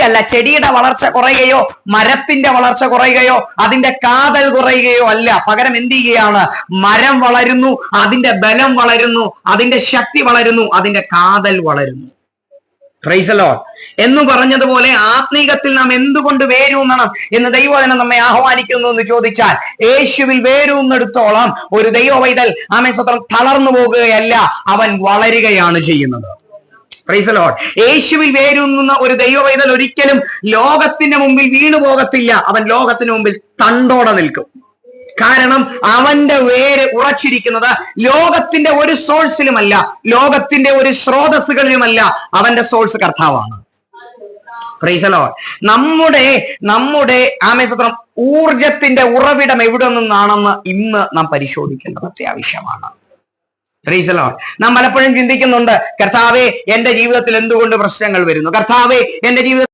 അല്ല, ചെടിയുടെ വളർച്ച കുറയുകയോ മരത്തിന്റെ വളർച്ച കുറയുകയോ അതിന്റെ കാതൽ കുറയുകയോ അല്ല. പകരം എന്ത് ചെയ്യുകയാണ്? മരം വളരുന്നു, അതിന്റെ ബലം വളരുന്നു, അതിന്റെ ശക്തി വളരുന്നു, അതിന്റെ കാതൽ വളരുന്നു. Praise the Lord. എന്ന് പറഞ്ഞതുപോലെ ആത്മീകത്തിൽ നാം എന്തുകൊണ്ട് വേരൂന്നണം എന്ന് ദൈവവചനം നമ്മെ ആഹ്വാനിക്കുന്നു എന്ന് ചോദിച്ചാൽ, യേശുവിൽ വേരൂന്നെടുത്തോളം ഒരു ദൈവവൈതൽ ആമേൻ സ്തോത്രം തളർന്നു പോകുകയല്ല, അവൻ വളരുകയാണ് ചെയ്യുന്നത്. Praise the Lord. യേശുവിൽ വേരൂന്നുന്ന ഒരു ദൈവവൈതൽ ഒരിക്കലും ലോകത്തിന്റെ മുമ്പിൽ വീണു പോകത്തില്ല. അവൻ ലോകത്തിന് മുമ്പിൽ തണ്ടോടെ നിൽക്കും. കാരണം അവന്റെ വേര് ഉറച്ചിരിക്കുന്നത് ലോകത്തിന്റെ ഒരു സോഴ്സിലുമല്ല, ലോകത്തിന്റെ ഒരു സ്രോതസ്സുകളിലുമല്ല. അവന്റെ സോഴ്സ് കർത്താവാണ്. Praise the Lord. നമ്മുടെ ആമേൻ സ്തോത്രം ഊർജത്തിന്റെ ഉറവിടം എവിടെ നിന്നാണെന്ന് ഇന്ന് നാം പരിശോധിക്കേണ്ടത് അത്യാവശ്യമാണ്. Praise the Lord. നാം പലപ്പോഴും ചിന്തിക്കുന്നുണ്ട്, കർത്താവേ എന്റെ ജീവിതത്തിൽ എന്തുകൊണ്ട് പ്രശ്നങ്ങൾ വരുന്നു, കർത്താവേ എന്റെ ജീവിതത്തിൽ